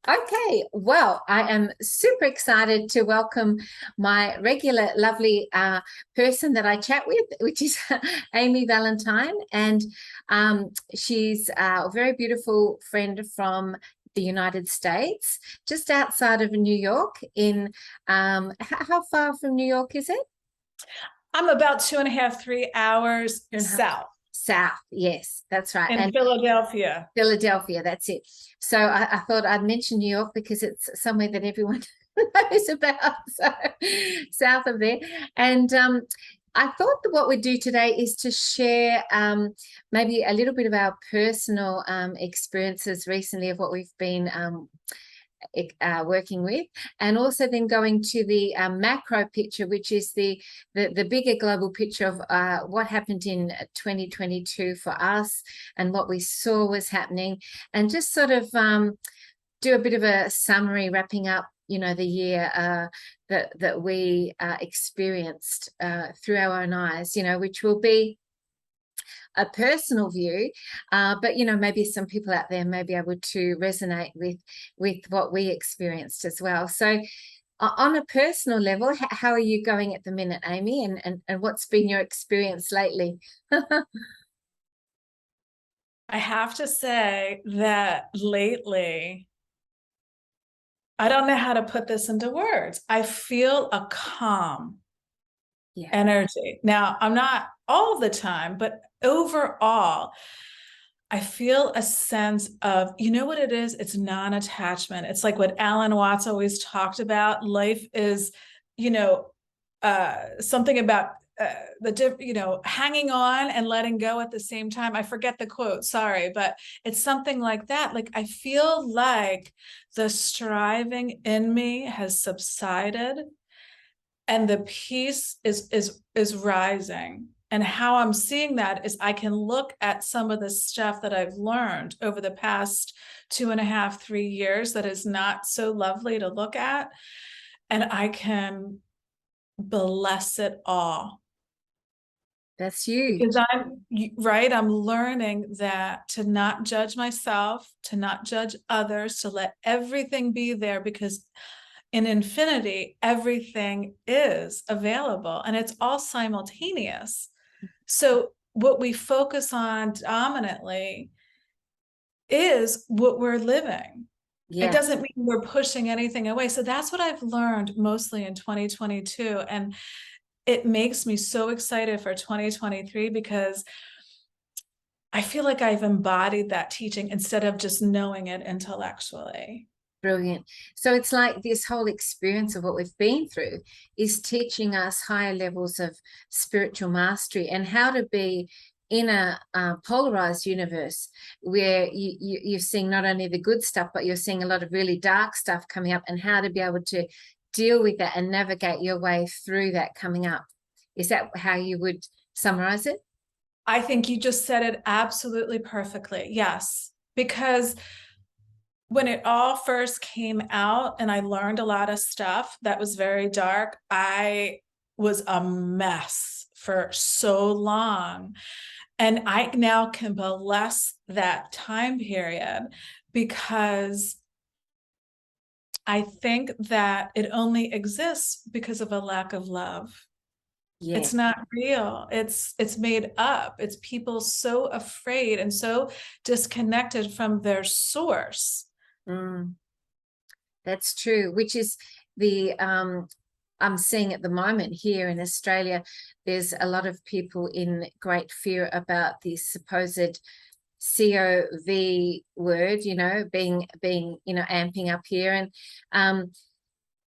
Okay, well, I am super excited to welcome my regular, lovely person that I chat with, which is Amy Valentine. And she's a very beautiful friend from the United States, just outside of New York. How far from New York is it? I'm about 2.5, 3 hours Two and a half. south South, yes, that's right. in And Philadelphia. Philadelphia, that's it. So I thought I'd mention New York because it's somewhere that everyone knows about, so south of there. And I thought that what we'd do today is to share maybe a little bit of our personal experiences recently of what we've been working with, and also then going to the macro picture, which is the bigger global picture of what happened in 2022 for us and what we saw was happening, and just sort of do a bit of a summary wrapping up the year that we experienced through our own eyes, which will be a personal view, but maybe some people out there may be able to resonate with what we experienced as well. So on a personal level, how are you going at the minute, Amy, and what's been your experience lately? I have to say that lately, I don't know how to put this into words. I feel a calm Yeah. energy. Now, I'm not all the time, but overall, I feel a sense of, you know what it is? It's non-attachment. It's like what Alan Watts always talked about. Life is, something about hanging on and letting go at the same time. I forget the quote, sorry, but it's something like that. Like I feel like the striving in me has subsided and the peace is rising. And how I'm seeing that is I can look at some of the stuff that I've learned over the past 2.5, 3 years that is not so lovely to look at, and I can bless it all. That's huge. Because I'm learning that to not judge myself, to not judge others, to let everything be there, because in infinity, everything is available and it's all simultaneous. So what we focus on dominantly is what we're living. It Yeah. doesn't mean we're pushing anything away. So that's what I've learned mostly in 2022. And it makes me so excited for 2023 because I feel like I've embodied that teaching instead of just knowing it intellectually. Brilliant. So it's like this whole experience of what we've been through is teaching us higher levels of spiritual mastery and how to be in a polarized universe where you're seeing not only the good stuff, but you're seeing a lot of really dark stuff coming up, and how to be able to deal with that and navigate your way through that coming up. Is that how you would summarize it? I think you just said it absolutely perfectly. Yes, because when it all first came out and I learned a lot of stuff that was very dark, I was a mess for so long. And I now can bless that time period because I think that it only exists because of a lack of love. Yeah. It's not real. It's made up. It's people so afraid and so disconnected from their source. Mm. That's true, which is the I'm seeing at the moment here in Australia, there's a lot of people in great fear about the supposed COV word, being amping up here. And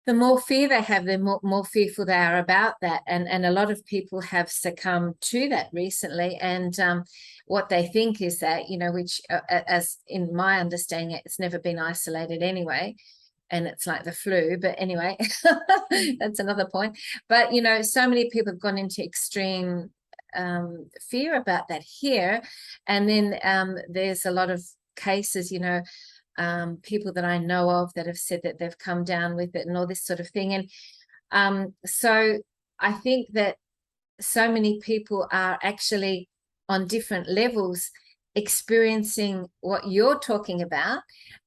the more fear they have, the more fearful they are about that. And a lot of people have succumbed to that recently. And what they think is that, which as in my understanding, it's never been isolated anyway, and it's like the flu, but anyway, that's another point. But so many people have gone into extreme fear about that here. And then there's a lot of cases, people that I know of that have said that they've come down with it and all this sort of thing. And so I think that so many people are actually on different levels experiencing what you're talking about,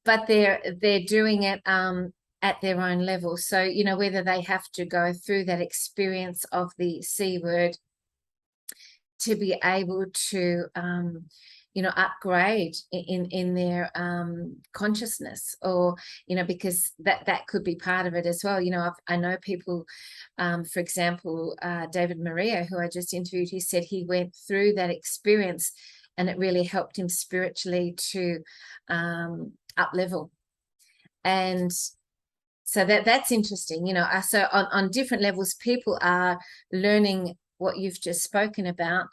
but they're doing it at their own level. So, you know, whether they have to go through that experience of the C word to be able to you know, upgrade in their consciousness, or, you know, because that could be part of it as well. You know, I know people, for example, David Maria, who I just interviewed, he said he went through that experience and it really helped him spiritually to up level. And so that's interesting, you know. So on different levels, people are learning what you've just spoken about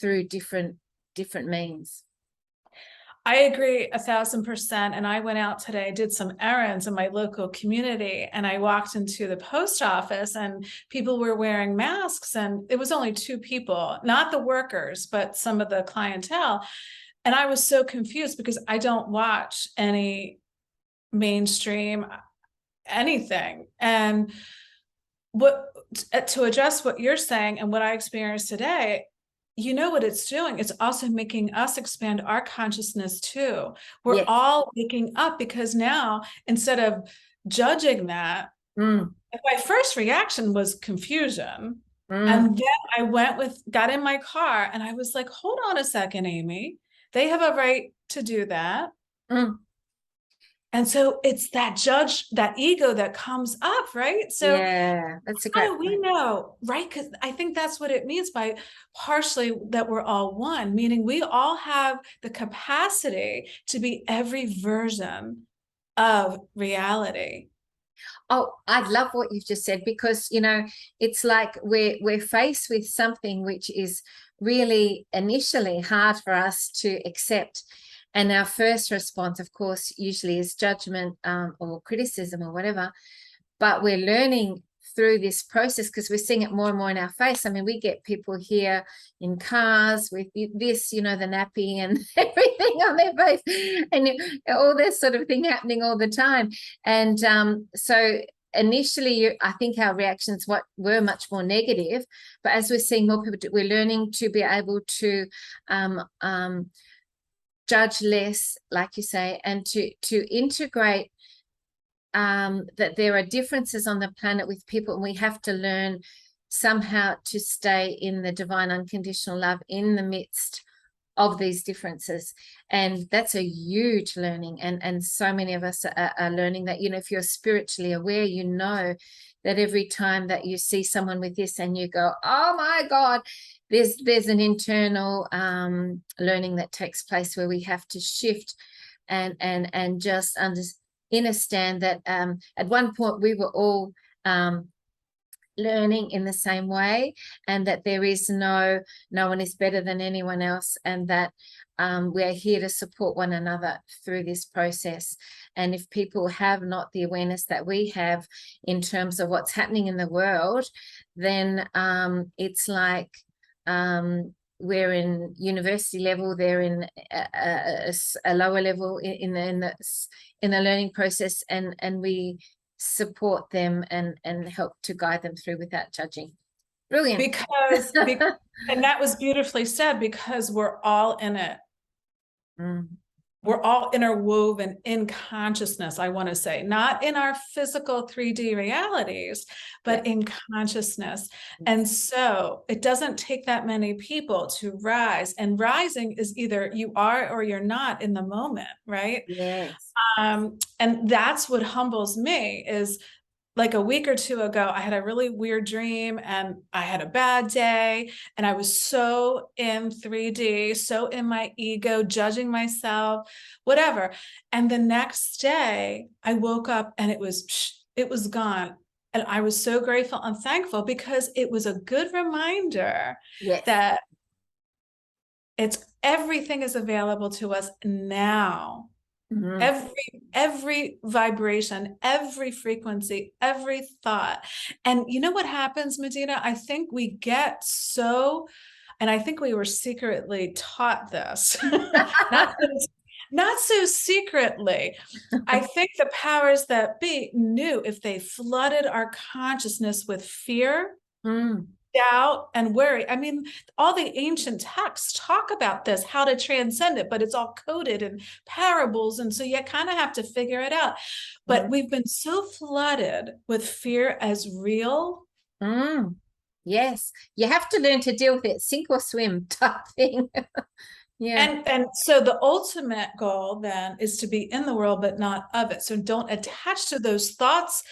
through different means. I agree 1,000%. And I went out today, did some errands in my local community, and I walked into the post office and people were wearing masks, and it was only 2 people, not the workers, but some of the clientele. And I was so confused because I don't watch any mainstream anything. And what, to address what you're saying and what I experienced today, you know what it's doing? It's also making us expand our consciousness too. We're Yes. all waking up, because now, instead of judging that, my first reaction was confusion. And then I got in my car and I was like, hold on a second, Amy. They have a right to do that. And so it's that ego that comes up, right? So yeah, that's a great how do we know, right? Because I think that's what it means by partially that we're all one, meaning we all have the capacity to be every version of reality. Oh, I love what you've just said, because, you know, it's like we're faced with something which is really initially hard for us to accept. And our first response, of course, usually is judgment or criticism or whatever. But we're learning through this process, because we're seeing it more and more in our face. I mean, we get people here in cars with this, you know, the nappy and everything on their face, and all this sort of thing happening all the time. And so initially, I think our reactions were much more negative. But as we're seeing more people, we're learning to be able to judge less, like you say, and to integrate that there are differences on the planet with people, and we have to learn somehow to stay in the divine unconditional love in the midst of these differences. And that's a huge learning, and so many of us are learning that. You know, if you're spiritually aware, you know that every time that you see someone with this and you go, oh my God, there's an internal learning that takes place where we have to shift and just understand that at one point we were all learning in the same way, and that there is no one is better than anyone else, and that we're here to support one another through this process. And if people have not the awareness that we have in terms of what's happening in the world, then it's like we're in university level, they're in a lower level in the learning process, and we support them and help to guide them through without judging. Brilliant. Because and that was beautifully said, because we're all in it. We're all interwoven in consciousness, I want to say, not in our physical 3D realities, but in consciousness. And so it doesn't take that many people to rise. And rising is either you are or you're not in the moment, right? Yes. And that's what humbles me. Is like a week or 2 ago, I had a really weird dream and I had a bad day, and I was so in 3D, so in my ego, judging myself, whatever. And the next day I woke up and it was gone. And I was so grateful and thankful, because it was a good reminder that everything is available to us now. Every vibration, every frequency, every thought. And you know what happens, Medyhne? I think we get so, and I think we were secretly taught this, not so secretly. I think the powers that be knew if they flooded our consciousness with fear, doubt and worry. I mean, all the ancient texts talk about this, how to transcend it, but it's all coded in parables. And so you kind of have to figure it out. But we've been so flooded with fear as real. Yes, you have to learn to deal with it, sink or swim type thing. Yeah. And so the ultimate goal then is to be in the world, but not of it. So don't attach to those thoughts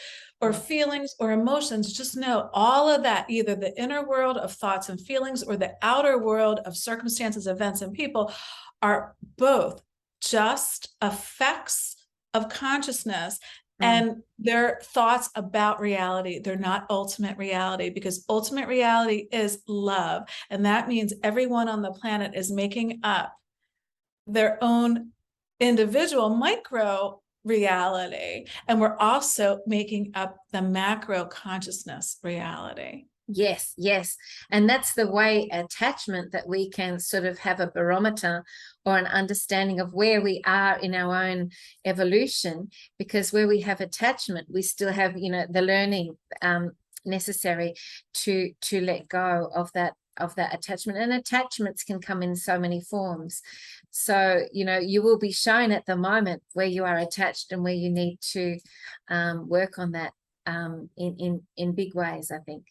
or feelings or emotions. Just know all of that, either the inner world of thoughts and feelings or the outer world of circumstances, events, and people, are both just effects of consciousness. And they're thoughts about reality. They're not ultimate reality, because ultimate reality is love. And that means everyone on the planet is making up their own individual micro reality. And we're also making up the macro consciousness reality. Yes, yes. And that's the way attachment, that we can sort of have a barometer or an understanding of where we are in our own evolution, because where we have attachment, we still have, you know, the learning necessary to let go of that attachment. And attachments can come in so many forms. So, you know, you will be shown at the moment where you are attached and where you need to work on that in big ways, I think.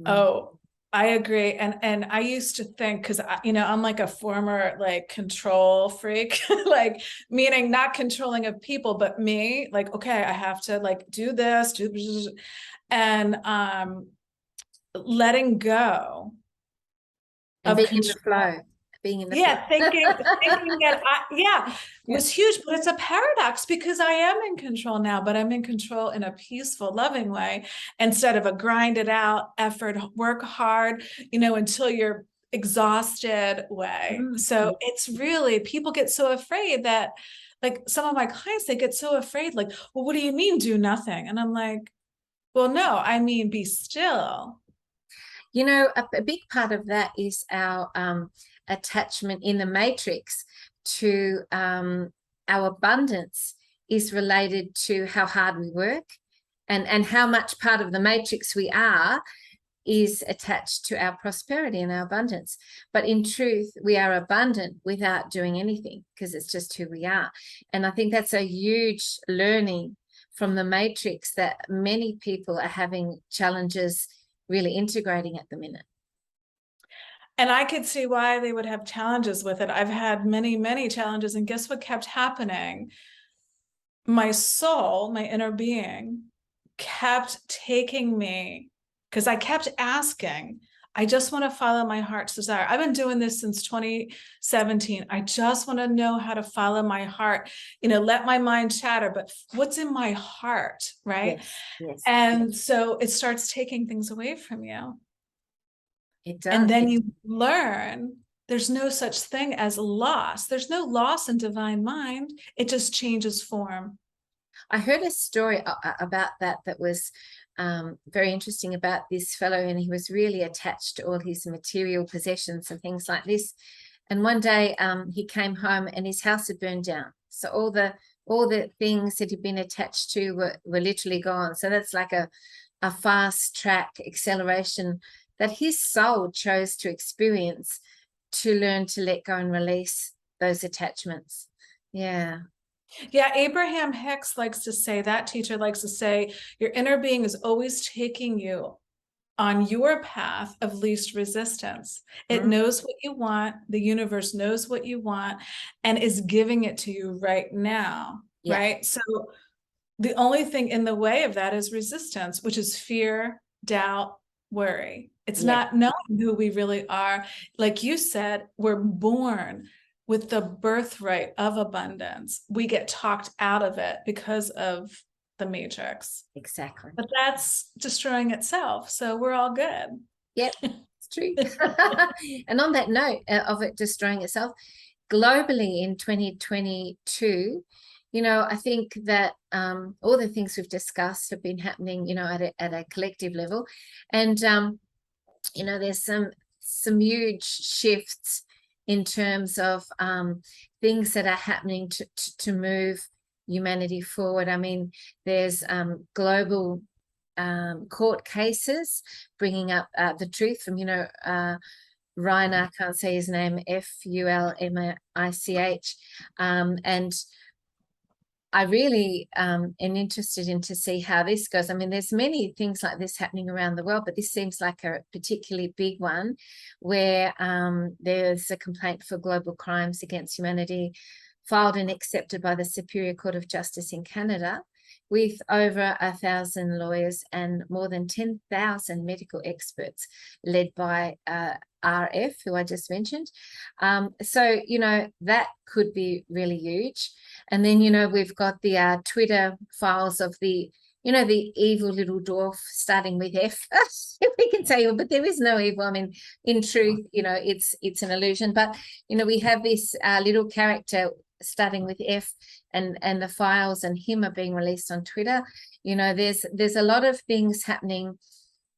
Oh, I agree. And I used to think, because you know, I'm like a former like control freak, like meaning not controlling of people, but me, like, okay, I have to like do this, and letting go And of being in the control. flow, being in the Yeah, flow. thinking that was huge, but it's a paradox, because I am in control now, but I'm in control in a peaceful, loving way, instead of a grinded out effort, work hard, you know, until you're exhausted way. So it's really, people get so afraid that, like some of my clients, they get so afraid, like, well, what do you mean do nothing? And I'm like, well, no, I mean, be still. You know, a big part of that is our attachment in the matrix to our abundance is related to how hard we work, and how much part of the matrix we are is attached to our prosperity and our abundance. But in truth, we are abundant without doing anything, because it's just who we are. And I think that's a huge learning from the matrix that many people are having challenges really integrating at the minute. And I could see why they would have challenges with it. I've had many, many challenges. And guess what kept happening? My soul, my inner being, kept taking me, because I kept asking, I just want to follow my heart's desire. I've been doing this since 2017. I just want to know how to follow my heart, you know, let my mind chatter, but what's in my heart, right? Yes, yes. And so it starts taking things away from you. It does. And then you learn there's no such thing as loss. There's no loss in divine mind. It just changes form. I heard a story about that was very interesting, about this fellow, and he was really attached to all his material possessions and things like this. And one day he came home and his house had burned down. So all the things that he'd been attached to were literally gone. So that's like a fast track acceleration that his soul chose to experience, to learn to let go and release those attachments. Yeah. Yeah, Abraham Hicks likes to say, that teacher likes to say, your inner being is always taking you on your path of least resistance. It knows what you want. The universe knows what you want and is giving it to you right now, right? So the only thing in the way of that is resistance, which is fear, doubt, worry. It's not knowing who we really are. Like you said, we're born with the birthright of abundance. We get talked out of it because of the matrix. Exactly. But that's destroying itself. So we're all good. Yep, it's true. And on that note of it destroying itself, globally in 2022, you know, I think that all the things we've discussed have been happening, you know, at a collective level. And, you know, there's some huge shifts in terms of things that are happening to move humanity forward. I mean, there's global court cases, bringing up the truth from, Ryan, I can't say his name, Fulmich, and I really am interested in to see how this goes. I mean, there's many things like this happening around the world, but this seems like a particularly big one where there's a complaint for global crimes against humanity filed and accepted by the Superior Court of Justice in Canada, with over 1,000 lawyers and more than 10,000 medical experts, led by RF, who I just mentioned. So, that could be really huge. And then, we've got the Twitter files of the evil little dwarf starting with F, if we can say, but there is no evil. I mean, in truth, it's an illusion. But, we have this little character starting with F, and the files and him are being released on Twitter. There's a lot of things happening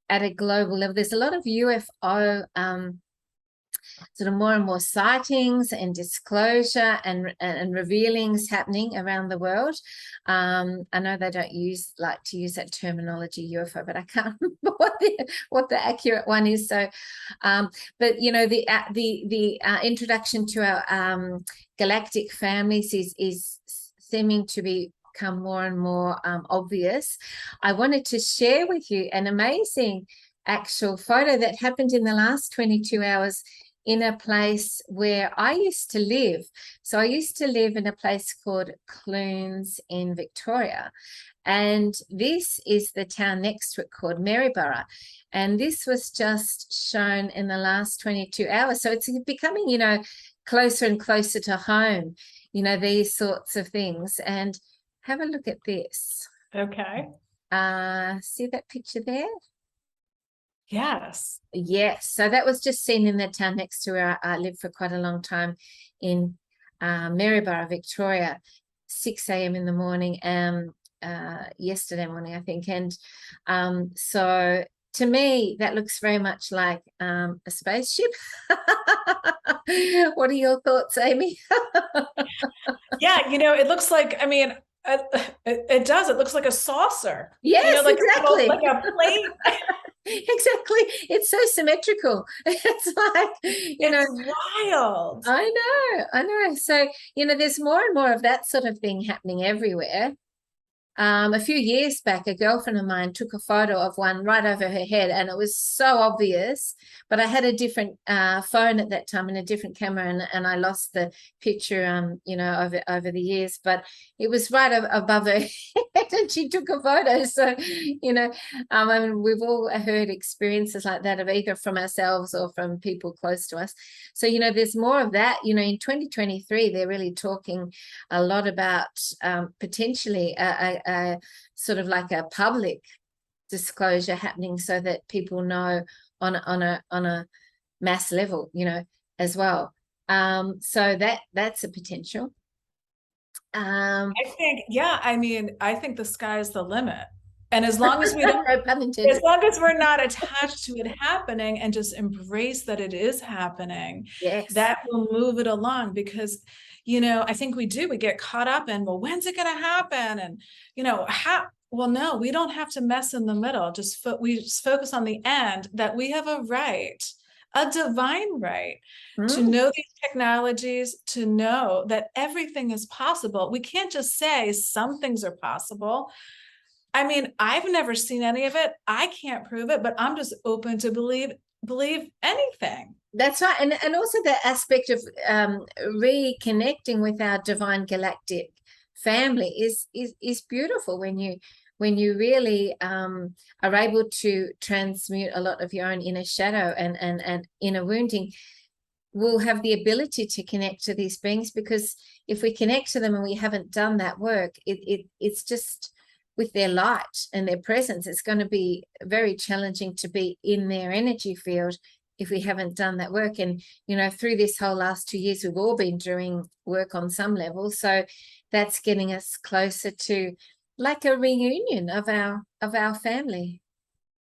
at a global level. There's a lot of UFO sort of more and more sightings and disclosure and revealings happening around the world. I know they don't like to use that terminology UFO, but I can't remember what the accurate one is. So, but the introduction to our galactic families is seeming to become more and more obvious. I wanted to share with you an amazing actual photo that happened in the last 22 hours in a place where I used to live. So I used to live in a place called Clunes in Victoria. And this is the town next to it called Maryborough. And this was just shown in the last 22 hours. So it's becoming, closer and closer to home, these sorts of things. And have a look at this. Okay. See that picture there? Yes. Yes. So that was just seen in the town next to where I lived for quite a long time, in Maryborough, Victoria, 6 a.m. in the morning, yesterday morning, I think. And so to me, that looks very much like a spaceship. What are your thoughts, Amy? Yeah, it looks like, I mean, it does. It looks like a saucer. Yes, like exactly. like a plate. Exactly. It's so symmetrical. It's like, it's wild. I know. So, there's more and more of that sort of thing happening everywhere. A few years back, a girlfriend of mine took a photo of one right over her head, and it was so obvious, but I had a different phone at that time and a different camera, and I lost the picture, over the years, but it was right above her head and she took a photo. So, I mean, we've all heard experiences like that, of either from ourselves or from people close to us. So, there's more of that. In 2023, they're really talking a lot about potentially a sort of like a public disclosure happening, so that people know on a mass level, as well. So that's a potential. I think the sky's the limit. And as long as we don't, as long as we're not attached to it happening and just embrace that it is happening, yes, that will move it along. Because, I think we get caught up in, well, when's it going to happen? And, well, no, we don't have to mess in the middle. We just focus on the end, that we have a right, a divine right, to know these technologies, to know that everything is possible. We can't just say some things are possible. I mean, I've never seen any of it. I can't prove it, but I'm just open to believe anything. That's right. And also the aspect of reconnecting with our divine galactic family is beautiful when you really are able to transmute a lot of your own inner shadow and inner wounding. We'll have the ability to connect to these beings, because if we connect to them and we haven't done that work, it's just with their light and their presence, it's going to be very challenging to be in their energy field if we haven't done that work. And through this whole last 2 years, we've all been doing work on some level, so that's getting us closer to like a reunion of our family.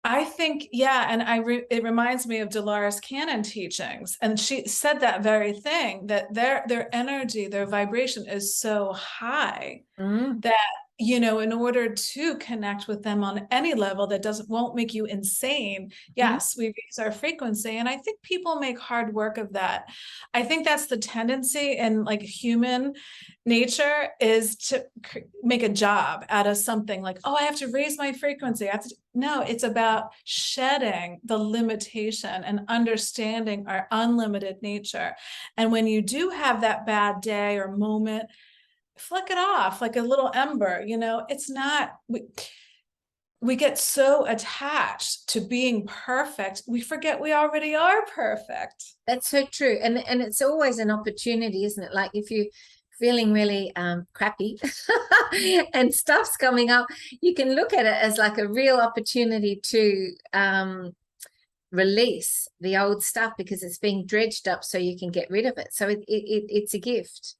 I think, yeah, and it reminds me of Dolores Cannon teachings, and she said that very thing, that their energy, their vibration is so high that you know, in order to connect with them on any level that won't make you insane, yes, we raise our frequency. And I think people make hard work of that. I think that's the tendency in like human nature, is to make a job out of something like, oh, I have to raise my frequency. I have to. No, it's about shedding the limitation and understanding our unlimited nature. And when you do have that bad day or moment, flick it off like a little ember. You know, it's not, we get so attached to being perfect, we forget we already are perfect. That's so true. And it's always an opportunity, isn't it? Like if you feeling really crappy and stuff's coming up, you can look at it as like a real opportunity to release the old stuff, because it's being dredged up so you can get rid of it. So it's a gift.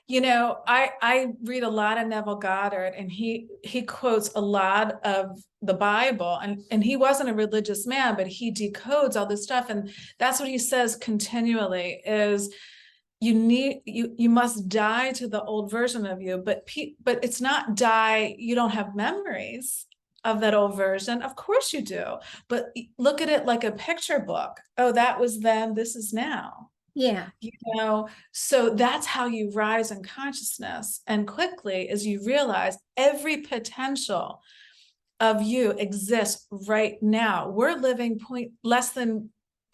You know, I read a lot of Neville Goddard, and he quotes a lot of the Bible, and he wasn't a religious man, but he decodes all this stuff. And that's what he says continually is, you must die to the old version of you, but it's not die, you don't have memories of that old version. Of course you do, but look at it like a picture book. Oh, that was then, this is now. Yeah. You know, so that's how you rise in consciousness. And quickly, as you realize every potential of you exists right now. We're living less than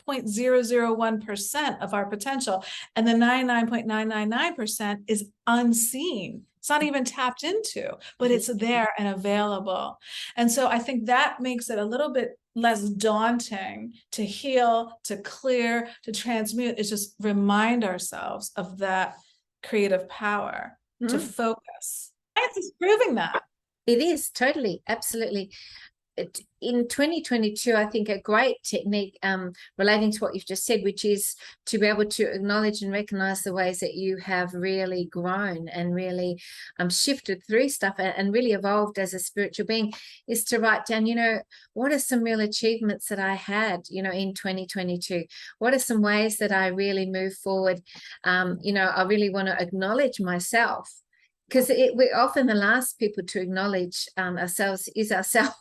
0.001% of our potential, and the 99.999% is unseen. It's not even tapped into, but it's there and available. And so I think that makes it a little bit less daunting to heal, to clear, to transmute. It's just remind ourselves of that creative power to focus. Science is proving that. It is totally, absolutely. In 2022, I think a great technique relating to what you've just said, which is to be able to acknowledge and recognize the ways that you have really grown and really shifted through stuff and really evolved as a spiritual being, is to write down, you know, what are some real achievements that I had, you know, in 2022? What are some ways that I really moved forward? You know, I really want to acknowledge myself, because we're often the last people to acknowledge ourselves is ourselves.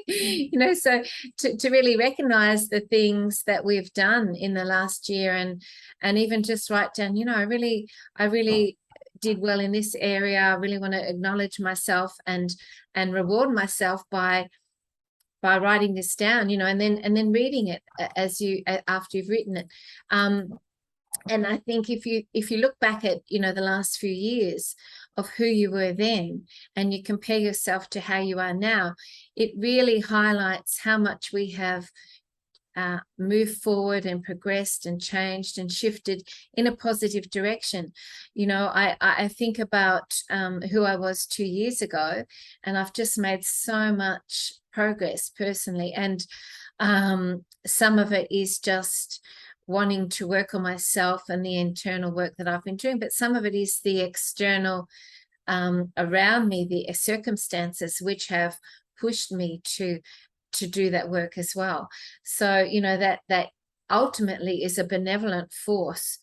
You know, so to really recognize the things that we've done in the last year, and even just write down, you know, I really did well in this area. I really want to acknowledge myself and reward myself by writing this down, you know, and then reading it after you've written it. And I think if you look back at, you know, the last few years of who you were then, and you compare yourself to how you are now, it really highlights how much we have moved forward and progressed and changed and shifted in a positive direction. You know, I think about who I was 2 years ago, and I've just made so much progress personally. And some of it is just wanting to work on myself and the internal work that I've been doing, but some of it is the external around me, the circumstances which have pushed me to do that work as well. So, you know, that ultimately is a benevolent force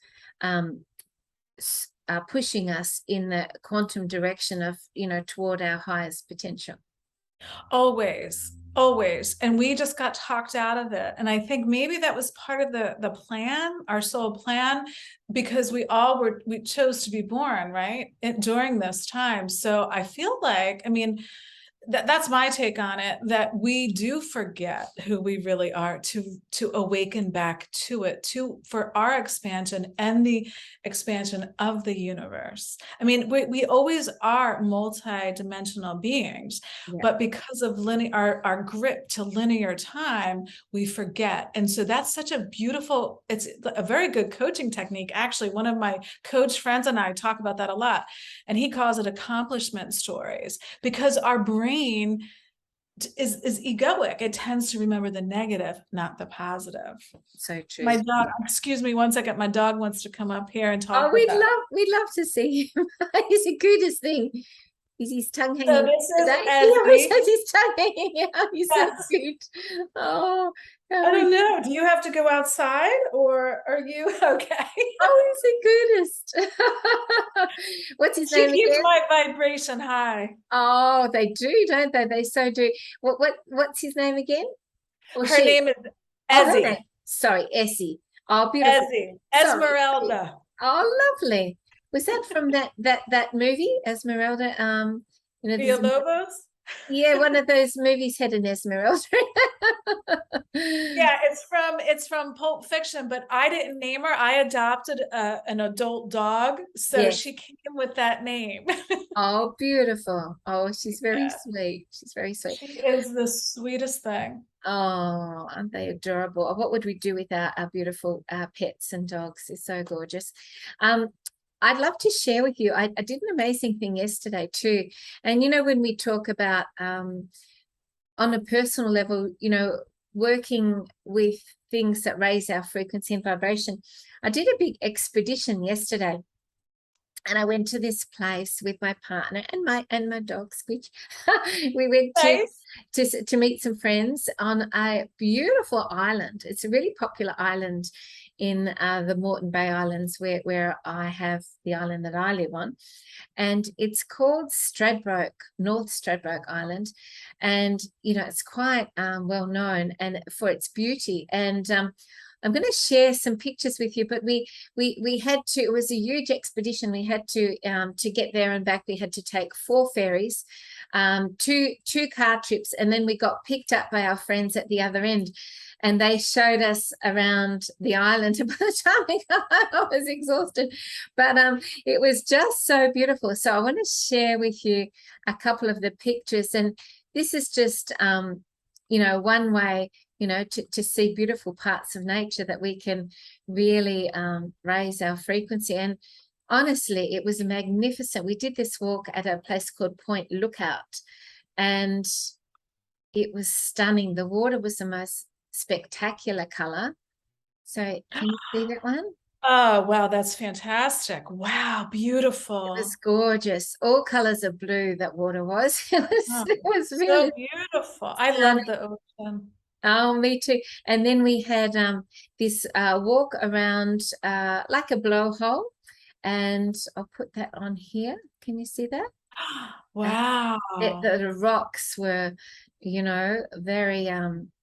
pushing us in the quantum direction of, you know, toward our highest potential. Always. And we just got talked out of it. And I think maybe that was part of the plan, our soul plan, because we chose to be born, right, during this time. So I feel like, I mean, that's my take on it, that we do forget who we really are, to awaken back to it, for our expansion and the expansion of the universe. I mean, we always are multi-dimensional beings, but because of our grip to linear time, we forget. And so that's such a beautiful, it's a very good coaching technique. Actually, one of my coach friends and I talk about that a lot, and he calls it accomplishment stories, because our brain is egoic. It tends to remember the negative, not the positive. So true. My dog, excuse me 1 second. My dog wants to come up here and talk. Oh, we'd love to see him. He's the cutest thing. Is his tongue So hanging this is today? He always Esme. has his tongue hanging out. He's so Yes. cute. Oh, I oh, don't know. Do you have to go outside or are you okay? he's the cutest. What's his She name keeps again? my vibration high. Oh, they do, don't they? They so do. What's his name again? Or Her she? name is Oh, her name. Ezzy. Sorry, Essie. Oh, beautiful. Ezzy. Sorry. Essie. Esmeralda. Oh, lovely. Was that from that movie, Esmeralda? There's Villalobos? yeah, one of those movies had an Esmeralda. Yeah, it's from Pulp Fiction, but I didn't name her. I adopted an adult dog, so Yes. she came with that name. Oh, beautiful. Oh, she's very Yeah, sweet. She's very sweet. she is the sweetest thing. Oh, aren't they adorable? Oh, what would we do without our beautiful pets and dogs? They're so gorgeous. Um, I'd love to share with you. I did an amazing thing yesterday too. And when we talk about on a personal level, working with things that raise our frequency and vibration, I did a big expedition yesterday. And I went to this place with my partner and my dog Squidge. We went Nice. to meet some friends on a beautiful island. It's a really popular island in the Moreton Bay Islands, where I have the island that I live on, and it's called North Stradbroke Island, and it's quite well known and for its beauty. And I'm going to share some pictures with you, but we had to. It was a huge expedition. We had to get there and back. We had to take 4 ferries, two car trips, and then we got picked up by our friends at the other end, and they showed us around the island. And by the time we got home, I was exhausted, but it was just so beautiful. So I want to share with you a couple of the pictures, and this is just one way to see beautiful parts of nature that we can really raise our frequency. And honestly, it was magnificent. We did this walk at a place called Point Lookout, and it was stunning. The water was the most spectacular color. So can you see that one? Oh, wow, that's fantastic. Wow, It beautiful. was gorgeous. All colors of blue, that water was. Oh, It was so really beautiful. I love stunning. the ocean. Oh, me too. And then we had this walk around like a blowhole, and I'll put that on here. Can you see that? And Wow. the rocks were, very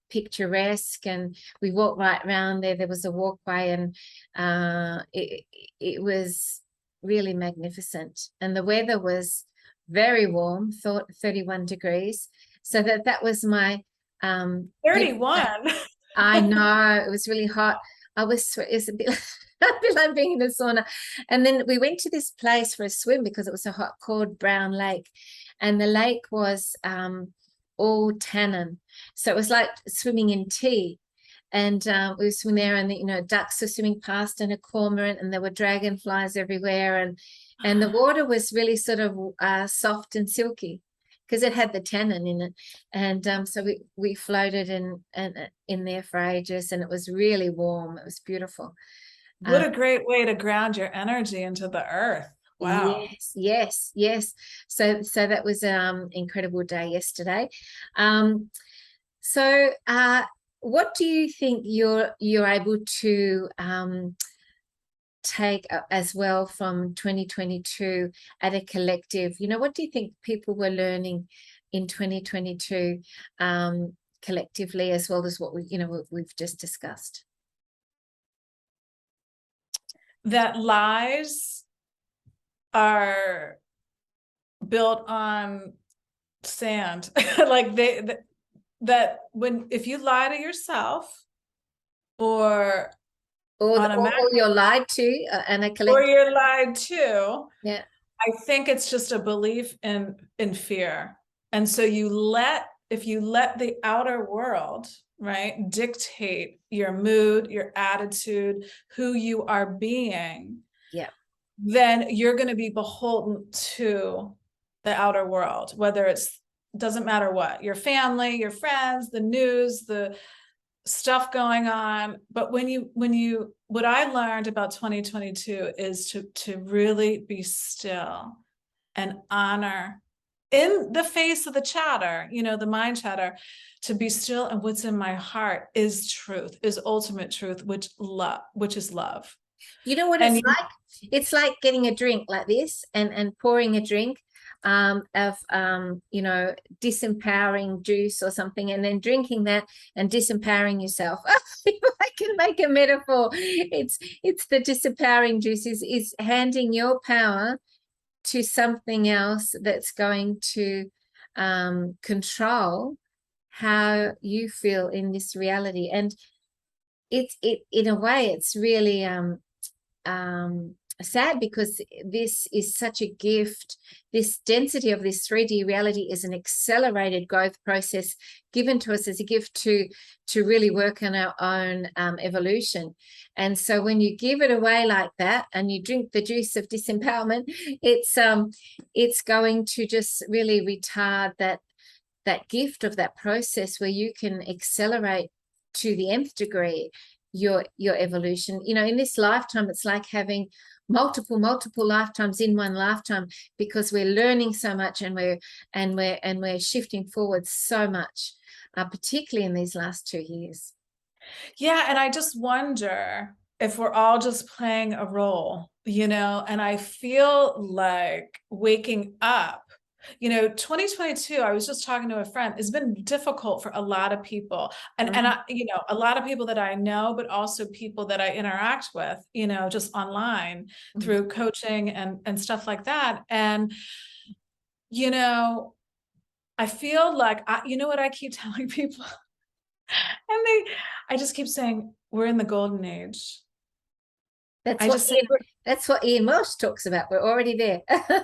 picturesque, and we walked right around there. There was a walkway, and it was really magnificent. And the weather was very warm, 31 degrees. So that was my 31. I know, it was really hot. It's a bit, a bit like being in a sauna. And then we went to this place for a swim because it was so hot, called Brown Lake. And the lake was all tannin. So it was like swimming in tea. And we were swimming there, and ducks were swimming past, and a cormorant, and there were dragonflies everywhere. And the water was really sort of soft and silky, because it had the tannin in it. And so we floated in there for ages, and it was really warm. It was beautiful. What a great way to ground your energy into the earth. Wow. Yes. So that was incredible day yesterday. So what do you think you're able to take as well from 2022 at a collective? What do you think people were learning in 2022 collectively, as well as what we've just discussed? That lies are built on sand. Like that when if you lie to yourself or on a Or you're lied to and a or collective. you're lied to, Yeah. I think it's just a belief in fear. And so if you let the outer world, right, dictate your mood, your attitude, who you are being, Yeah. then you're going to be beholden to the outer world, whether doesn't matter what, your family, your friends, the news, the stuff going on. But what I learned about 2022 is to really be still and honor in the face of the chatter, the mind chatter, to be still, and what's in my heart is truth, is ultimate truth, which is love. You know what And it's like? It's like getting a drink like this and pouring a drink of disempowering juice or something, and then drinking that and disempowering yourself. I can make a metaphor. It's the disempowering juice is handing your power to something else that's going to control how you feel in this reality. And it in a way, it's really sad, because this is such a gift. This density of this 3D reality is an accelerated growth process given to us as a gift to really work on our own evolution. And so when you give it away like that and you drink the juice of disempowerment, it's going to just really retard that gift of that process where you can accelerate to the nth degree your evolution. In this lifetime, it's like having multiple lifetimes in one lifetime, because we're learning so much, and we're shifting forward so much, particularly in these last 2 years. Yeah, and I just wonder if we're all just playing a role, and I feel like waking up. 2022, I was just talking to a friend, it's been difficult for a lot of people. And I, a lot of people that I know, but also people that I interact with, just online through coaching and stuff like that. And, I feel like, what I keep telling people, and I just keep saying, we're in the golden age. That's what Ian Welsh talks about. We're already there.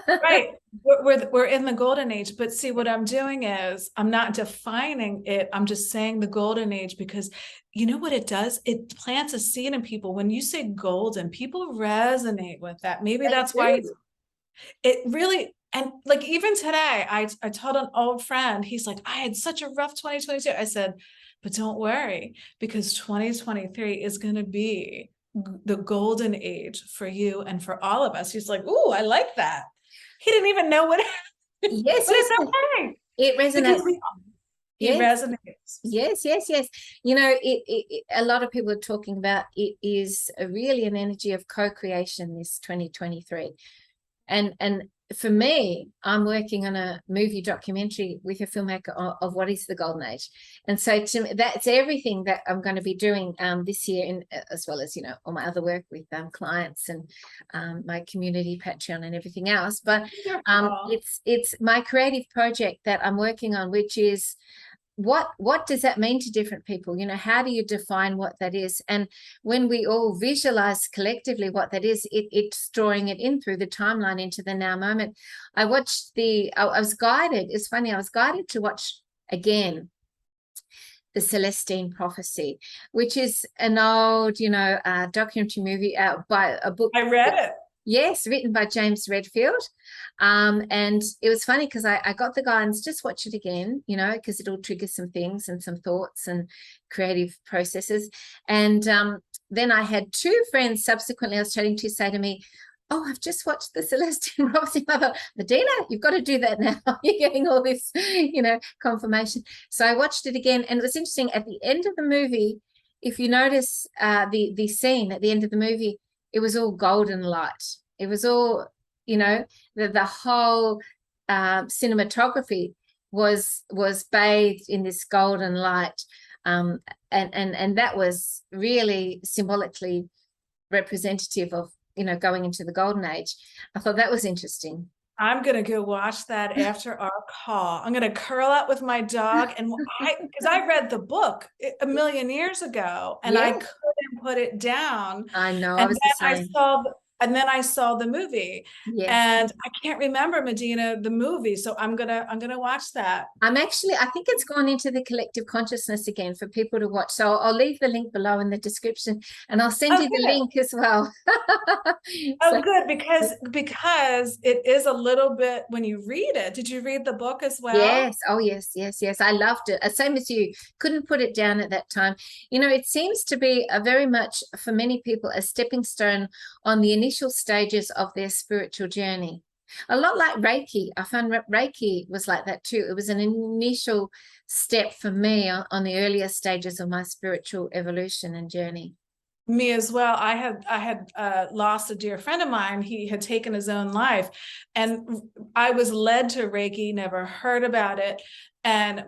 Right. We're in the golden age. But see, what I'm doing is I'm not defining it. I'm just saying the golden age, because you know what it does? It plants a seed in people. When you say golden, people resonate with that. Maybe that's why it really, and like even today, I told an old friend, he's like, I had such a rough 2022. I said, but don't worry, because 2023 is going to be the golden age for you and for all of us. He's like, ooh, I like that. He didn't even know what. Yes, but it's okay. It resonates. It resonates. Yes. A lot of people are talking about it is really an energy of co-creation, this 2023. And for me, I'm working on a movie documentary with a filmmaker of what is the golden age. And so to me, that's everything that I'm going to be doing this year, as well as, all my other work with clients and my community Patreon and everything else. But it's my creative project that I'm working on, which is what does that mean to different people? How do you define what that is? And when we all visualize collectively what that is, it's drawing it in through the timeline into the now moment. I was guided, it's funny, I was guided to watch again the Celestine Prophecy, which is an old, documentary movie by a book. I read it. Yes, written by James Redfield. And it was funny because I got the guidance, just watch it again, because it'll trigger some things and some thoughts and creative processes. And then I had 2 friends subsequently I was chatting to say to me, oh, I've just watched the Celestine Prophecy. I thought, Medyhne, you've got to do that now. You're getting all this, confirmation. So I watched it again. And it was interesting, at the end of the movie, if you notice the scene at the end of the movie, it was all golden light. It was all, the whole cinematography was bathed in this golden light. And that was really symbolically representative of, going into the golden age. I thought that was interesting. I'm going to go watch that after our call. I'm going to curl up with my dog. And because I read the book a million years ago and I couldn't put it down. I know. And then I saw the movie. Yes. And I can't remember, Medyhne, the movie. So I'm gonna watch that. I think it's gone into the collective consciousness again for people to watch. So I'll leave the link below in the description, and I'll send you the link as well. Good, because it is a little bit, when you read it, did you read the book as well? Yes. Oh, yes. I loved it. Same as you. Couldn't put it down at that time. It seems to be a very much, for many people, a stepping stone on the initial stages of their spiritual journey. A lot like Reiki. I found Reiki was like that too. It was an initial step for me on the earlier stages of my spiritual evolution and journey. Me as well. I had lost a dear friend of mine. He had taken his own life, and I was led to Reiki, never heard about it. And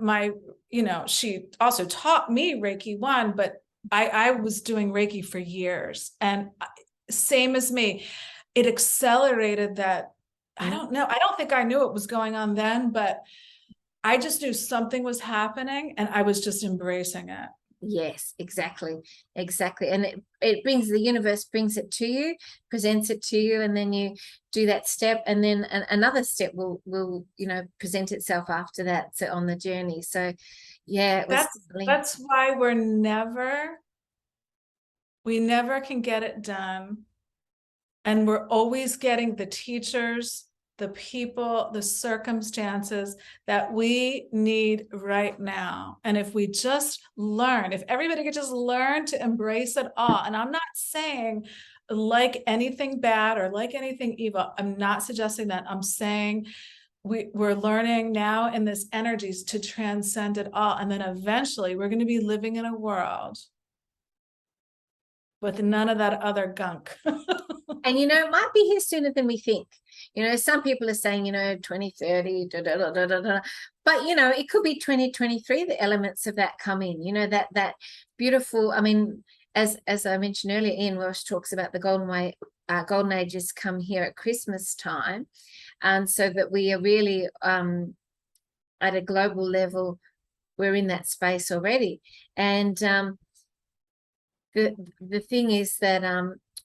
she also taught me Reiki 1, but I was doing Reiki for years. And same as me, it accelerated that. I don't know. I don't think I knew what was going on then, but I just knew something was happening and I was just embracing it. Yes, exactly. And it brings, the universe brings it to you, presents it to you, and then you do that step, and then another step will present itself after that, so on the journey. So yeah, it was That's why we never can get it done. And we're always getting the teachers, the people, the circumstances that we need right now. And if we just learn, if everybody could just learn to embrace it all, and I'm not saying like anything bad or like anything evil, I'm not suggesting that. I'm saying we're learning now in this energies to transcend it all. And then eventually we're going to be living in a world with none of that other gunk. And it might be here sooner than we think. Some people are saying 2030, but it could be 2023. The elements of that come in. That beautiful. I mean, as I mentioned earlier, Ian Welsh talks about the golden ages come here at Christmas time, and so that we are really at a global level. We're in that space already, and the thing is that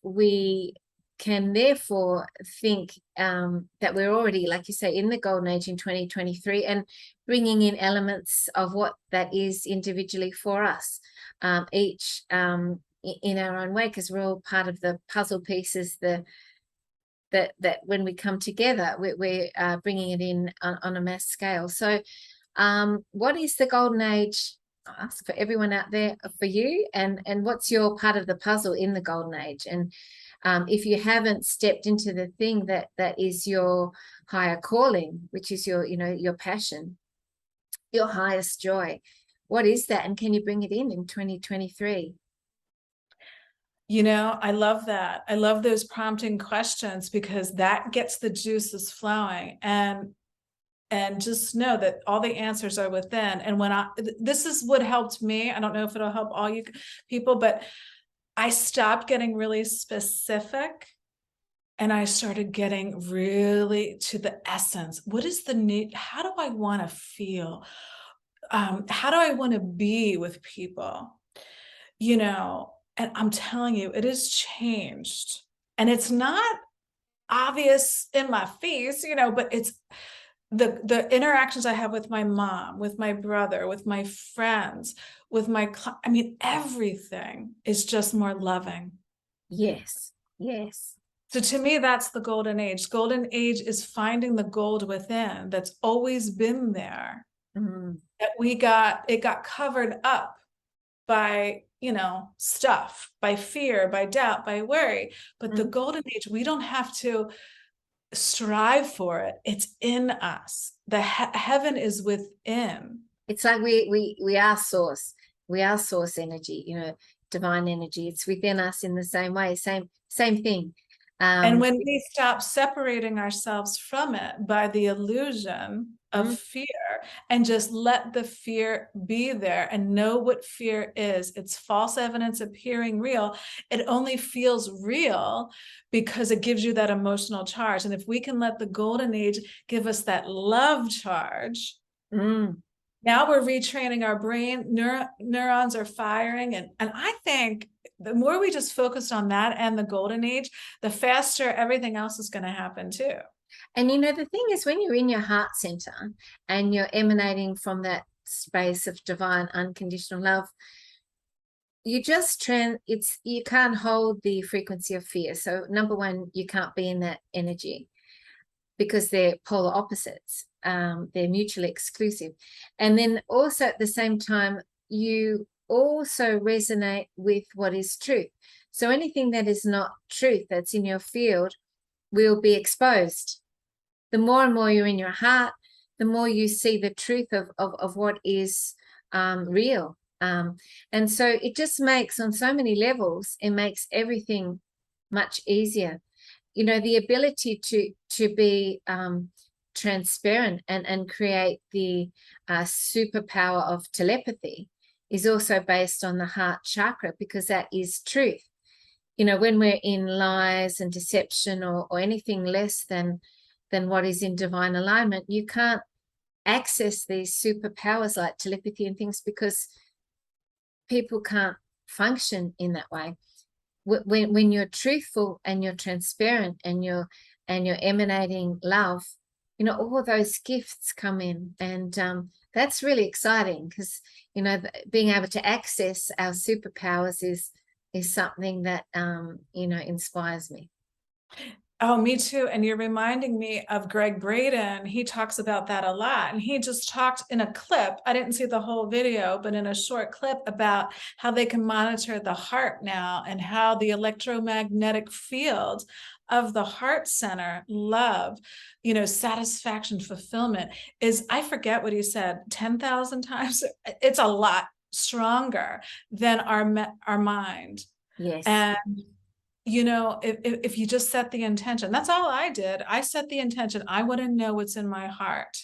we can therefore think that we're already, like you say, in the golden age in 2023, and bringing in elements of what that is individually for us, each in our own way, because we're all part of the puzzle pieces, that when we come together, we're bringing it in on a mass scale. So what is the golden age? I'll ask for everyone out there, for you, and what's your part of the puzzle in the golden age? And if you haven't stepped into the thing that is your higher calling, which is your passion, your highest joy, what is that, and can you bring it in 2023? I love that. I love those prompting questions, because that gets the juices flowing. And just know that all the answers are within. And this is what helped me. I don't know if it'll help all you people, but I stopped getting really specific and I started getting really to the essence. What is the need? How do I want to feel? How do I want to be with people? And I'm telling you, it has changed. And it's not obvious in my face, but it's the interactions I have with my mom, with my brother, with my friends, with everything is just more loving. Yes. So to me, that's the golden age. Golden age is finding the gold within that's always been there. That it got covered up by, stuff, by fear, by doubt, by worry. But the golden age, we don't have to strive for it. It's in us. The heaven is within. It's like we are source. We are source energy, divine energy. It's within us in the same way. Same thing. And when we stop separating ourselves from it by the illusion of fear, and just let the fear be there and know what fear is, it's false evidence appearing real. It only feels real because it gives you that emotional charge. And if we can let the golden age give us that love charge, now we're retraining our brain, neurons are firing. And I think the more we just focused on that and the golden age, the faster everything else is going to happen too. And the thing is, when you're in your heart center and you're emanating from that space of divine unconditional love, you can't hold the frequency of fear. So number one, you can't be in that energy because they're polar opposites. They're mutually exclusive. And then also at the same time, you also resonate with what is truth. So anything that is not truth that's in your field will be exposed. the more and more you're in your heart, the more you see the truth of what is real. And so it just makes, on so many levels, it makes everything much easier. You know, the ability to be transparent and create the superpower of telepathy is also based on the heart chakra, because that is truth. You know, when we're in lies and deception or anything less than what is in divine alignment, you can't access these superpowers like telepathy and things, because people can't function in that way. When you're truthful and you're transparent and you're emanating love, you know, all those gifts come in. And that's really exciting, because, you know, being able to access our superpowers is something that, you know, inspires me. Oh, me too. And you're reminding me of Greg Braden. He talks about that a lot. And he just talked in a clip. I didn't see the whole video, but in a short clip about how they can monitor the heart now, and how the electromagnetic field of the heart center, love, you know, satisfaction, fulfillment, is, I forget what he said, 10,000 times. It's a lot stronger than our mind. Yes. And you know, if you just set the intention, that's all I did. I set the intention. I want to know what's in my heart.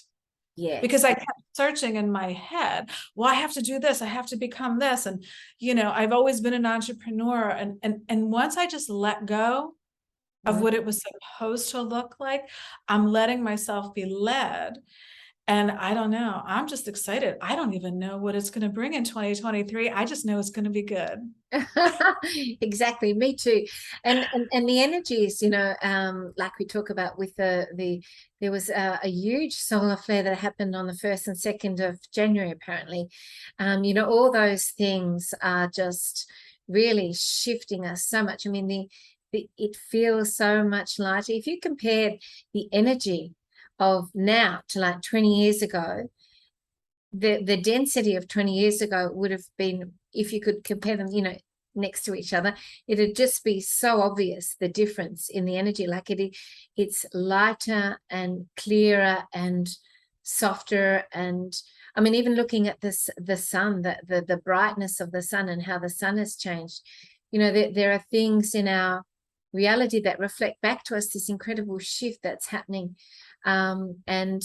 Yes. Because I kept searching in my head. Well, I have to do this. I have to become this. And, you know, I've always been an entrepreneur. And once I just let go of what it was supposed to look like, I'm letting myself be led. And I don't know, I'm just excited. I don't even know what it's going to bring in 2023. I just know it's going to be good. Exactly, me too. And the energies, you know, like we talk about with there was a huge solar flare that happened on the 1st and 2nd of January, apparently. You know, all those things are just really shifting us so much. I mean, it feels so much lighter. If you compared the energy of now to like 20 years ago, the density of 20 years ago would have been, if you could compare them, you know, next to each other, it'd just be so obvious, the difference in the energy. Like it's lighter and clearer and softer. And I mean, even looking at this, the sun, the brightness of the sun and how the sun has changed, you know, there are things in our reality that reflect back to us this incredible shift that's happening. And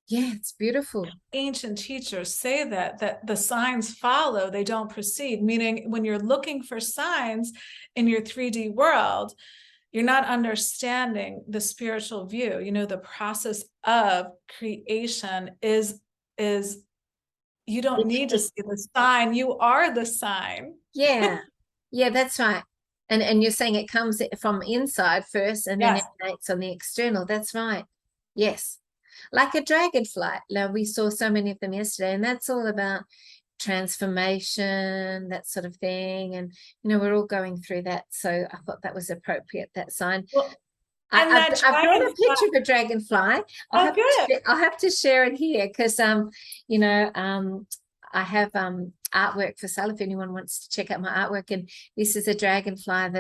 yeah, it's beautiful. Ancient teachers say that the signs follow, they don't precede, meaning when you're looking for signs in your 3D world, you're not understanding the spiritual view. You know, the process of creation is you don't need to see the sign, you are the sign. Yeah, that's right. And you're saying it comes from inside first and then Yes. emanates on the external. That's right. Yes. Like a dragonfly. Now, we saw so many of them yesterday, and that's all about transformation, that sort of thing. And, you know, we're all going through that. So I thought that was appropriate, that sign. Well, I've drawn a picture of a dragonfly. I'll have to share it here, because you know, I have artwork for sale if anyone wants to check out my artwork. And this is a dragonfly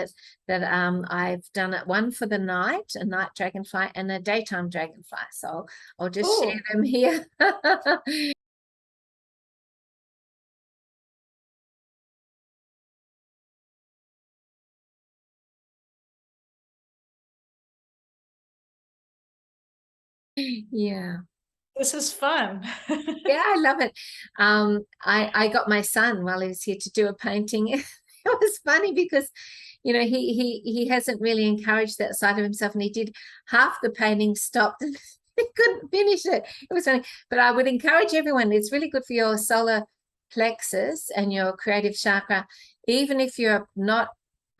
that I've done it, one for the night, a night dragonfly, and a daytime dragonfly. So I'll just share them here. Yeah. This is fun. Yeah, I love it. I got my son while he was here to do a painting. It was funny because, you know, he hasn't really encouraged that side of himself, and he did half the painting, stopped, and he couldn't finish it. It was funny. But I would encourage everyone, it's really good for your solar plexus and your creative chakra, even if you're not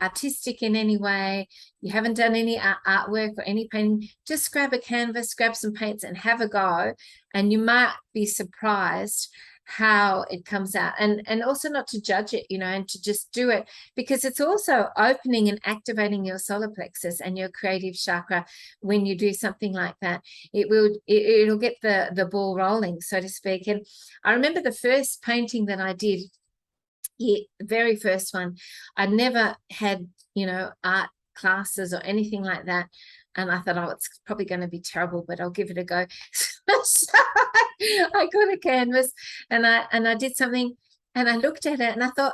artistic in any way, you haven't done any artwork or any painting, just grab a canvas, grab some paints and have a go, and you might be surprised how it comes out. And also not to judge it, you know, and to just do it, because it's also opening and activating your solar plexus and your creative chakra. When you do something like that, it'll get the ball rolling, so to speak. And I remember the first painting that I did, the very first one, I never had, you know, art classes or anything like that. And I thought, oh, it's probably going to be terrible, but I'll give it a go. So I got a canvas and I did something, and I looked at it and I thought,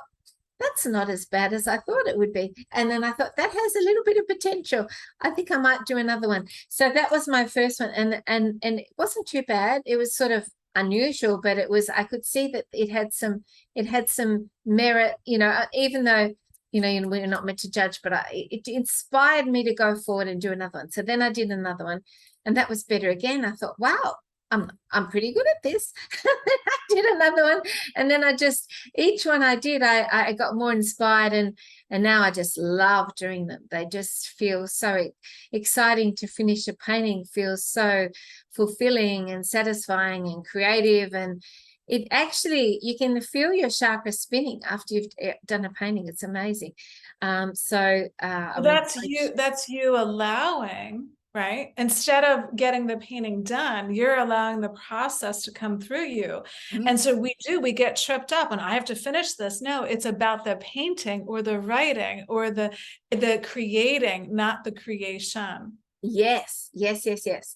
that's not as bad as I thought it would be. And then I thought, that has a little bit of potential. I think I might do another one. So that was my first one. And it wasn't too bad. It was sort of unusual, but it was, I could see that it had some merit, even though, we're not meant to judge, but it inspired me to go forward and do another one. So then I did another one, and that was better again. I thought, wow, I'm pretty good at this. I did another one, and then each one I did, I got more inspired, and now I just love doing them. They just feel so exciting. To finish a painting feels so fulfilling and satisfying and creative, and it actually, you can feel your chakra spinning after you've done a painting. It's amazing. So that's you allowing, right? Instead of getting the painting done, you're allowing the process to come through you. And so we get tripped up and I have to finish this. No, it's about the painting or the writing or the creating, not the creation. Yes,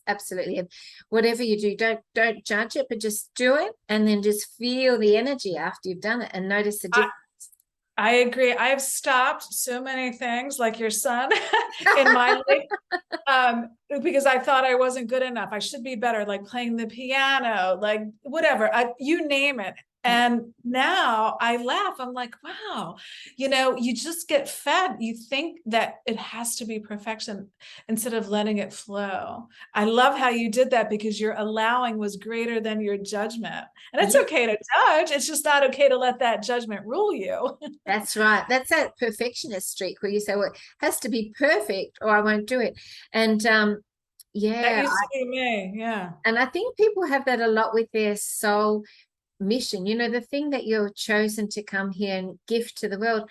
absolutely. And whatever you do, don't judge it, but just do it, and then just feel the energy after you've done it and notice the difference. I agree. I've stopped so many things like your son in my life because I thought I wasn't good enough. I should be better, like playing the piano, like whatever, you name it. And now I laugh. I'm like, wow, you just get fed. You think that it has to be perfection instead of letting it flow. I love how you did that because your allowing was greater than your judgment. And it's okay to judge. It's just not okay to let that judgment rule you. That's right. That's that perfectionist streak where you say, well, it has to be perfect or I won't do it. And yeah. That used to be me. Yeah. And I think people have that a lot with their soul mission, the thing that you're chosen to come here and gift to the world.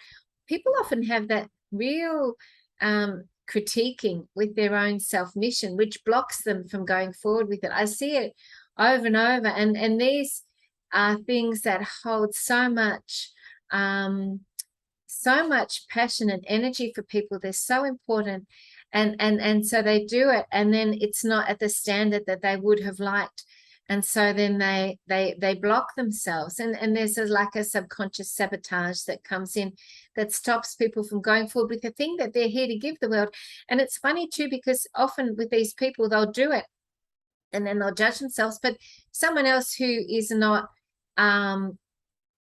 People often have that real critiquing with their own self mission, which blocks them from going forward with it. I see it over and over, and these are things that hold so much passion and energy for people. They're so important, and so they do it, and then it's not at the standard that they would have liked. And so then they block themselves, and there's like a subconscious sabotage that comes in that stops people from going forward with the thing that they're here to give the world. And it's funny too, because often with these people, they'll do it and then they'll judge themselves, but someone else who is not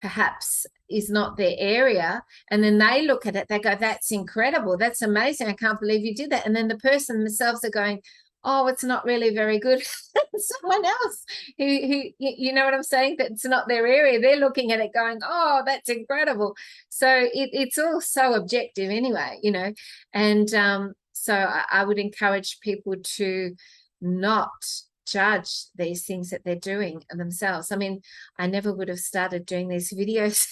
perhaps is not their area, and then they look at it, they go, that's incredible, that's amazing, I can't believe you did that. And then the person themselves are going, oh, it's not really very good. Someone else who you know what I'm saying, that's not their area, they're looking at it going, oh, that's incredible. So it's all so objective anyway, and so I would encourage people to not judge these things that they're doing themselves. I mean, I never would have started doing these videos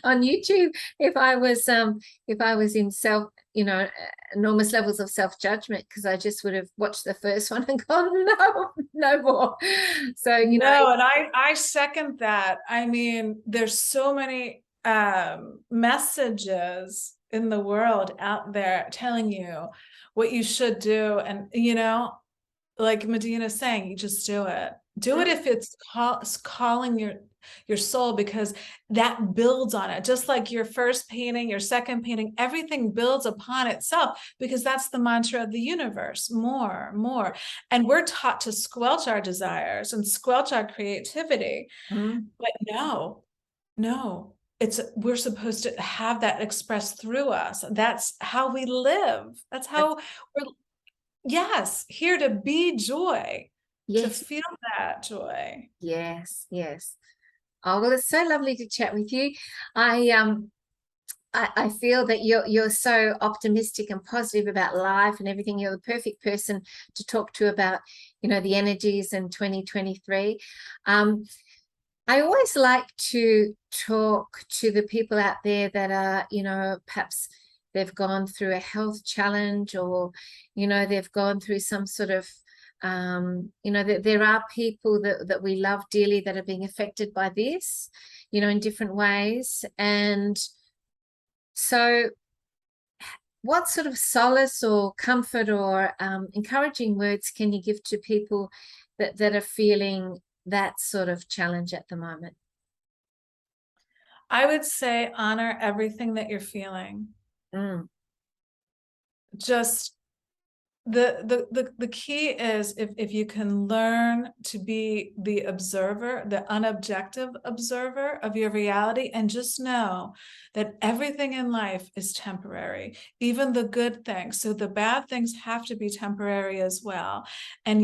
on YouTube if I was in enormous levels of self-judgment, because I just would have watched the first one and gone, no more. So and I second that. I mean, there's so many messages in the world out there telling you what you should do, and like Medyhne is saying, you just do it. Do it if it's calling your soul, because that builds on it. Just like your first painting, your second painting, everything builds upon itself, because that's the mantra of the universe, more. And we're taught to squelch our desires and squelch our creativity. But no, we're supposed to have that expressed through us. That's how we live. That's how we're, here to be joy. Yes. To feel that joy. Yes. Oh, well, it's so lovely to chat with you. I feel that you're so optimistic and positive about life and everything. You're the perfect person to talk to about, the energies in 2023. I always like to talk to the people out there that are, perhaps they've gone through a health challenge, or, they've gone through some sort of there are people that we love dearly that are being affected by this, in different ways. And so what sort of solace or comfort or encouraging words can you give to people that are feeling that sort of challenge at the moment? I would say honor everything that you're feeling. Mm, Just the key is if you can learn to be the observer, the unobjective observer of your reality, and just know that everything in life is temporary, even the good things. So the bad things have to be temporary as well. And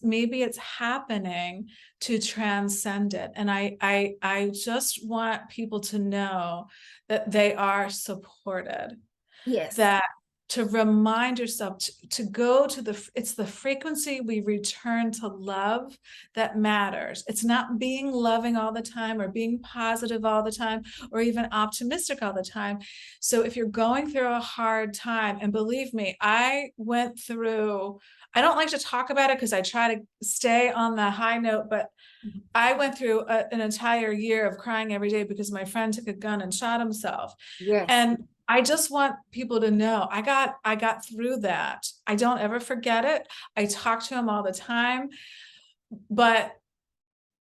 maybe it's happening to transcend it. And I just want people to know that they are supported, yes. that to remind yourself to go to it's the frequency we return to love that matters. It's not being loving all the time or being positive all the time or even optimistic all the time. So if you're going through a hard time, and believe me, I don't like to talk about it because I try to stay on the high note, but I went through an entire year of crying every day because my friend took a gun and shot himself. Yes. And I just want people to know I got through that. I don't ever forget it. I talk to him all the time, but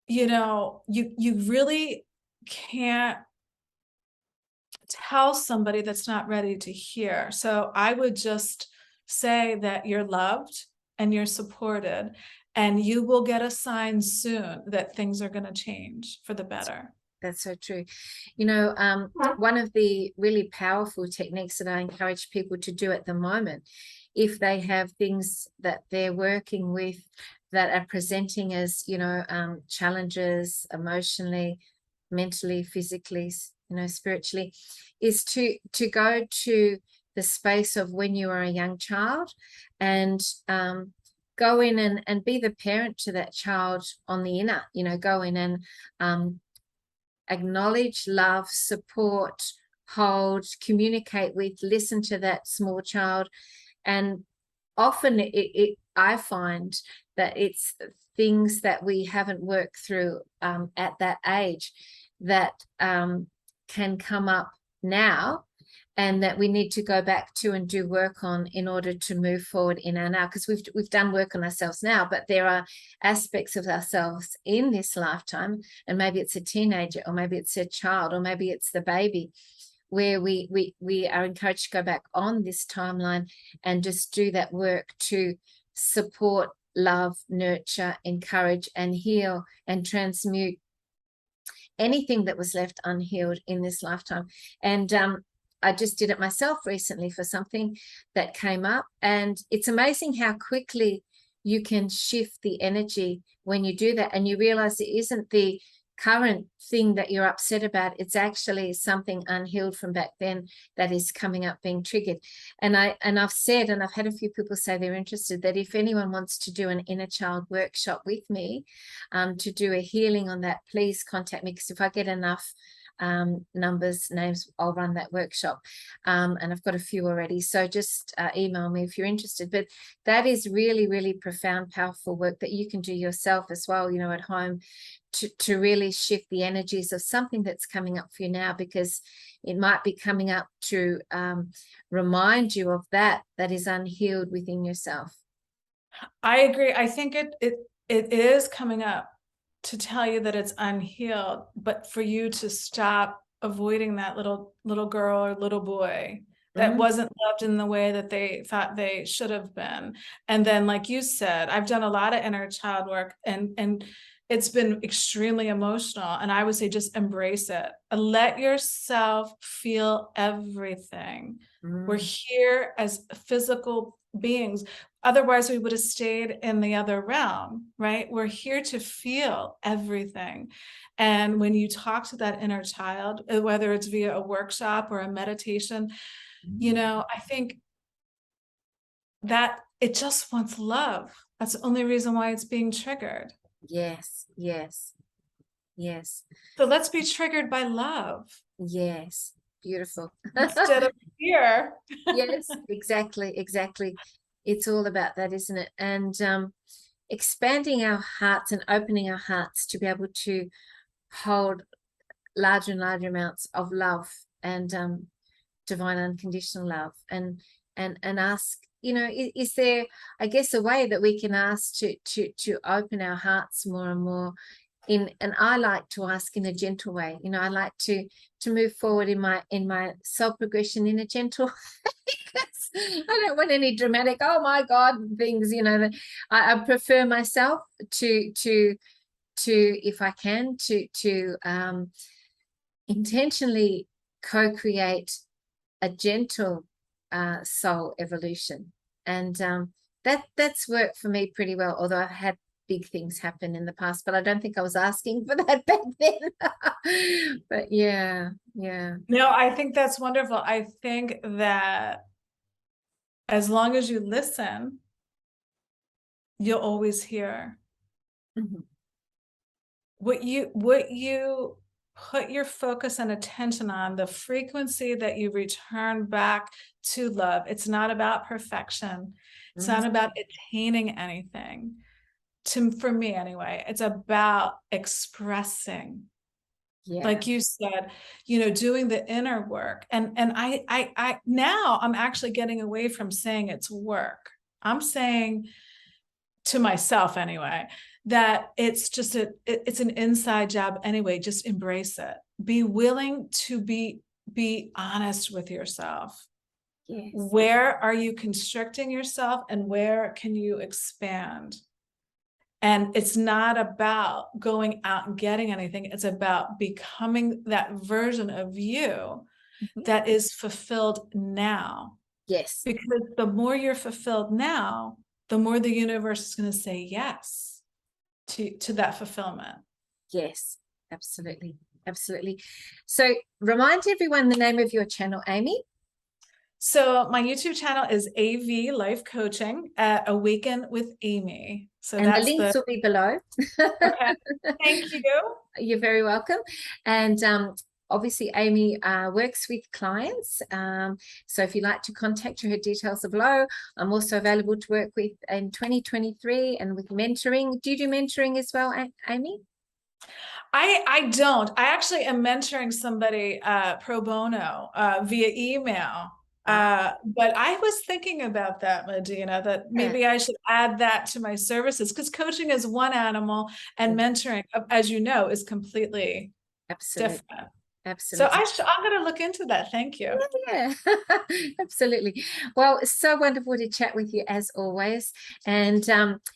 you really can't tell somebody that's not ready to hear. So I would just say that you're loved and you're supported, and you will get a sign soon that things are going to change for the better. That's so true. One of the really powerful techniques that I encourage people to do at the moment, if they have things that they're working with that are presenting as, challenges emotionally, mentally, physically, spiritually, is to go to the space of when you are a young child and go in and be the parent to that child on the inner, go in and acknowledge, love, support, hold, communicate with, listen to that small child. And often I find that it's things that we haven't worked through at that age that can come up now, and that we need to go back to and do work on in order to move forward in our now, because we've done work on ourselves now, but there are aspects of ourselves in this lifetime, and maybe it's a teenager, or maybe it's a child, or maybe it's the baby, where we are encouraged to go back on this timeline and just do that work to support, love, nurture, encourage, and heal and transmute anything that was left unhealed in this lifetime. And I just did it myself recently for something that came up, and it's amazing how quickly you can shift the energy when you do that, and you realize it isn't the current thing that you're upset about. It's actually something unhealed from back then that is coming up, being triggered. And I've said, and I've had a few people say they're interested, that if anyone wants to do an inner child workshop with me, to do a healing on that, please contact me, because if I get enough names, I'll run that workshop, and I've got a few already, so just email me if you're interested. But that is really, really profound, powerful work that you can do yourself as well, at home, to really shift the energies of something that's coming up for you now, because it might be coming up to remind you of that is unhealed within yourself. I agree. I think it is coming up to tell you that it's unhealed, but for you to stop avoiding that little girl or little boy that wasn't loved in the way that they thought they should have been. And then, like you said, I've done a lot of inner child work, and it's been extremely emotional. And I would say just embrace it. Let yourself feel everything. We're here as physical beings. Otherwise, we would have stayed in the other realm, right? We're here to feel everything. And when you talk to that inner child, whether it's via a workshop or a meditation, I think that it just wants love. That's the only reason why it's being triggered. Yes, yes, yes. So let's be triggered by love. Yes, beautiful. Instead of fear. Yes, exactly. It's all about that, isn't it? And expanding our hearts and opening our hearts to be able to hold larger and larger amounts of love, and divine unconditional love, and ask, you know, is there, I guess, a way that we can ask to open our hearts more and more and I like to ask in a gentle way. You know, I like to move forward in my soul progression in a gentle way, because I don't want any dramatic, oh my God, things, you know. That I prefer myself to if I can to intentionally co-create a gentle soul evolution. And that's worked for me pretty well, although I've had big things happen in the past, but I don't think I was asking for that back then. But yeah. No, I think that's wonderful. I think that as long as you listen, you'll always hear. Mm-hmm. What you put your focus and attention on, the frequency that you return back to love. It's not about perfection. It's not about attaining anything. For me anyway, it's about expressing. Yeah. Like you said, you know, doing the inner work. And I now I'm actually getting away from saying it's work. I'm saying to myself anyway, that it's just it's an inside job anyway. Just embrace it. Be willing to be honest with yourself. Yes. Where are you constricting yourself, and where can you expand? And it's not about going out and getting anything. It's about becoming that version of you that is fulfilled now. Yes. Because the more you're fulfilled now, the more the universe is going to say yes to that fulfillment. Yes, absolutely. So remind everyone the name of your channel, Amy. So my YouTube channel is AV Life Coaching, Awaken with Amy. So and that's the links will be below. Okay. Thank you. You're very welcome. And obviously Amy works with clients, so if you'd like to contact her, her details are below. I'm also available to work with in 2023 and with mentoring. Do you do mentoring as well, Amy? I don't. I actually am mentoring somebody pro bono via email. But I was thinking about that, Medyhne, that maybe I should add that to my services, because coaching is one animal and mentoring, as you know, is completely different. Absolutely. So I'm going to look into that. Thank you. Yeah, absolutely. Well, it's so wonderful to chat with you as always, and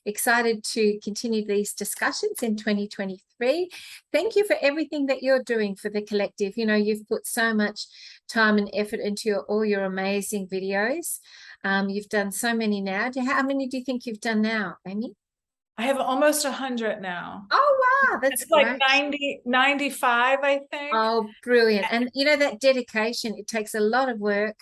excited to continue these discussions in 2023. Thank you for everything that you're doing for the collective. You know, you've put so much time and effort into all your amazing videos. You've done so many now. How many do you think you've done now, Amy? I have almost 100 now. Oh, wow. That's it's like 95, I think. Oh, brilliant. And you know, that dedication, it takes a lot of work,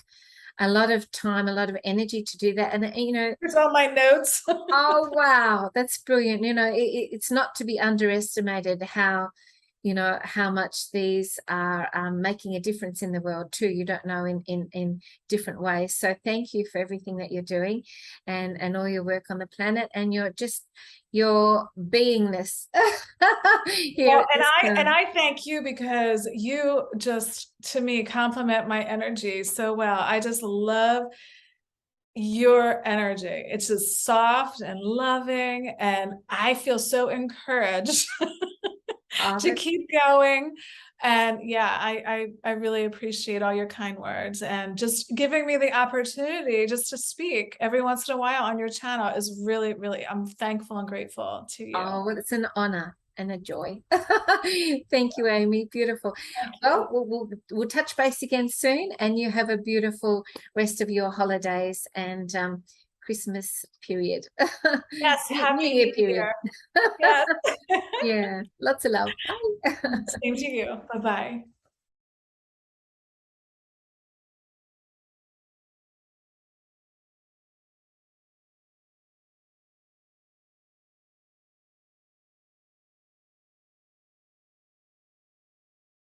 a lot of time, a lot of energy to do that. And you know, here's all my notes. Oh, wow. That's brilliant. You know, it's not to be underestimated how, you know, how much these are making a difference in the world too. You don't know, in different ways. So thank you for everything that you're doing, and all your work on the planet, and your beingness. Well, and I thank you, because you just, to me, compliment my energy so well. I just love your energy. It's just soft and loving, and I feel so encouraged to keep going. And yeah, I really appreciate all your kind words, and just giving me the opportunity just to speak every once in a while on your channel is really, really, I'm thankful and grateful to you. Oh, well, it's an honor and a joy. Thank you, Amy. Beautiful. Well, we'll touch base again soon, and you have a beautiful rest of your holidays and Christmas period. Yes, happy New Year period. Yes. Yeah, lots of love. Bye. Same to you. Bye-bye.